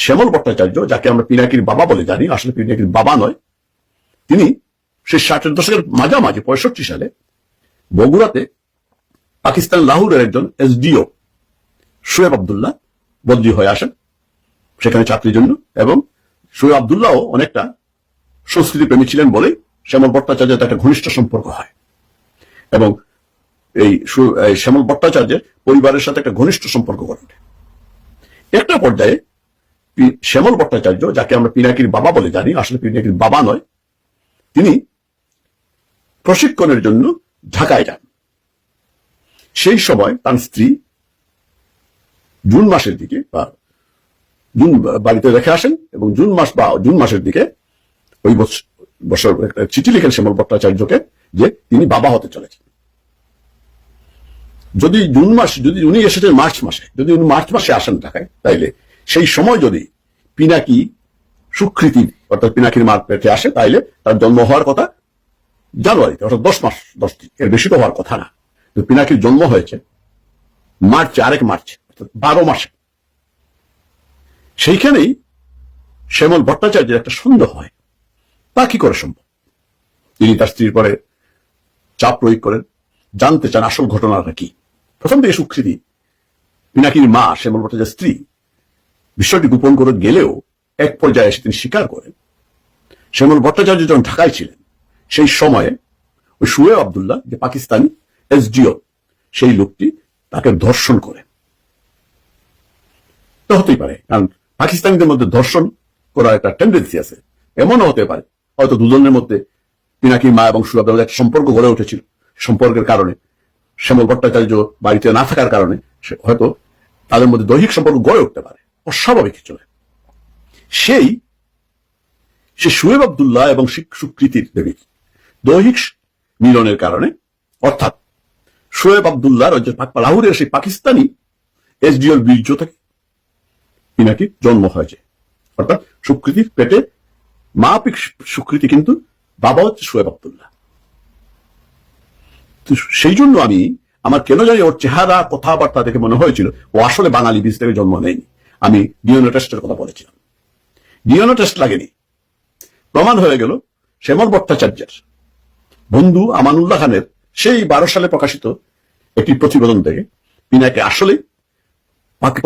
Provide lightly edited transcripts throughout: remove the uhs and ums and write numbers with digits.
শ্যামল ভট্টাচার্য, যাকে আমরা পিনাকির বাবা বলে জানি, আসলে পিনাকির বাবা নয়, তিনি সেই 60-এর দশকের মাঝামাঝি 65 সালে বগুড়াতে পাকিস্তান লাহোরের একজন এসডিও শোয়েব আব্দুল্লাহ বদলি হয়ে আসেন সেখানে চাকরির জন্য। এবং শোয়েব আব্দুল্লাহও অনেকটা সংস্কৃতি প্রেমী ছিলেন বলেই শ্যামল ভট্টাচার্যের একটা ঘনিষ্ঠ সম্পর্ক হয় এবং এই শ্যামল ভট্টাচার্যের পরিবারের সাথে একটা ঘনিষ্ঠ সম্পর্ক গড়ে ওঠে। একটা পর্যায়ে শ্যামল ভট্টাচার্য, যাকে আমরা পিনাকির বাবা বলে জানি, আসলে পিনাকির বাবা নয়, তিনি প্রশিক্ষণের জন্য ঢাকায় যান। সেই সময় তার স্ত্রী জুন মাসের দিকে বা জুন বাড়িতে রেখে আসেন এবং জুন মাসের দিকে ওই বছর একটা চিঠি লিখেন শ্যামল ভট্টাচার্যকে যে তিনি বাবা হতে চলেছেন। যদি উনি এসেছেন মার্চ মাসে, যদি উনি মার্চ মাসে আসেন ঢাকায়, তাইলে সেই সময় যদি পিনাকি সুকৃতি অর্থাৎ পিনাকির মার পেটে আসে, তাইলে তার জন্ম হওয়ার কথা জানুয়ারিতে, অর্থাৎ 10 মাস 10 দিন, এর বেশি তো হওয়ার কথা না। পিনাকির জন্ম হয়েছে মার্চে, 1 মার্চ, অর্থাৎ 12 মাসে। সেইখানেই শ্যামল ভট্টাচার্যের একটা সন্দেহ হয়, তা কি করে সম্ভব। তিনি তার স্ত্রীর পরে চাপ প্রয়োগ করেন, জানতে চান আসল ঘটনাটা কি। প্রথম থেকে সুকৃতি পিনাকির মা শ্যামল ভট্টাচার্যের স্ত্রী বিষয়টি গোপন করে গেলেও এক পর্যায়ে এসে তিনি স্বীকার করেন শ্যামল ভট্টাচার্য যখন ঢাকায় ছিলেন সেই সময়ে ওই শোয়েব আব্দুল্লাহ, যে পাকিস্তানি এসডিও, সেই লোকটি তাকে ধর্ষণ করে। তো হতেই পারে, কারণ পাকিস্তানিদের মধ্যে ধর্ষণ করার একটা টেন্ডেন্সি আছে। এমনও হতে পারে হয়তো দুজনের মধ্যে পিনাকির মা এবং শোয়েব আব্দুল্লাহ একটা সম্পর্ক গড়ে উঠেছিল। সম্পর্কের কারণে শ্যামল ভট্টাচার্য বাড়িতে না থাকার কারণে হয়তো তাদের মধ্যে দৈহিক সম্পর্ক গড়ে উঠতে পারে, অস্বাভাবিক চলে। সে শোয়েব আব্দুল্লাহ এবং সুকৃতির দেবীর দৈহিক মিলনের কারণে, অর্থাৎ শোয়েব আব্দুল্লাহ লাহোরের সেই পাকিস্তানি এসডিওর বীর্য থেকে পিনাকির জন্ম হয়েছে। অর্থাৎ সুকৃতির পেটে মা সুকৃতি, কিন্তু বাবা হচ্ছে শোয়েব আব্দুল্লাহ। সেই জন্য আমার কেন জানি ওর চেহারা কথাবার্তা দেখে মনে হয়েছিল ও আসলে বাঙালি বীজ থেকে জন্ম নেয়নি। আমি ডিএনএ টেস্টের কথা বলেছিলাম, ডিএনএ টেস্ট লাগেনি। প্রমাণ হয়ে গেল শ্যামল ভট্টাচার্যের বন্ধু আমানুল্লাহ খানের সেই 12 সালে প্রকাশিত একটি প্রতিবেদন থেকে পিনাকি আসলে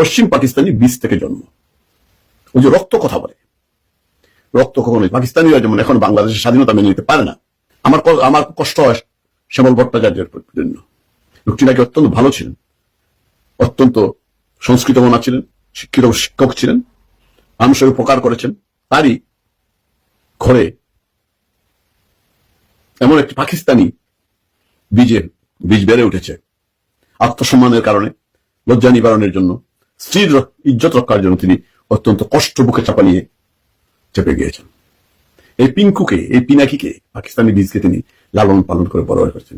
পশ্চিম পাকিস্তানি বীজ থেকে জন্ম। ওই যে রক্ত কথা বলে, রক্ত কখনোই পাকিস্তানিরা যেমন এখন বাংলাদেশের স্বাধীনতা মেনে নিতে পারে না, আমার কষ্ট হয় শ্যামল ভট্টাচার্যের জন্য। লোকটি নাকি অত্যন্ত ভালো ছিলেন, অত্যন্ত সংস্কৃত মনা ছিলেন, শিক্ষিত শিক্ষক ছিলেন, মানুষের উপকার করেছেন। তারই ঘরে এমন একটি পাকিস্তানি বীজ বেড়ে উঠেছে। আত্মসম্মানের কারণে, লজ্জা নিবারণের জন্য, স্ত্রীর ইজ্জত রক্ষার জন্য তিনি অত্যন্ত কষ্ট বুকে চাপা নিয়ে চেপে গিয়েছেন। এই পিনাকিকে, পাকিস্তানি বীজকে তিনি লালন পালন করে বড় করেছেন।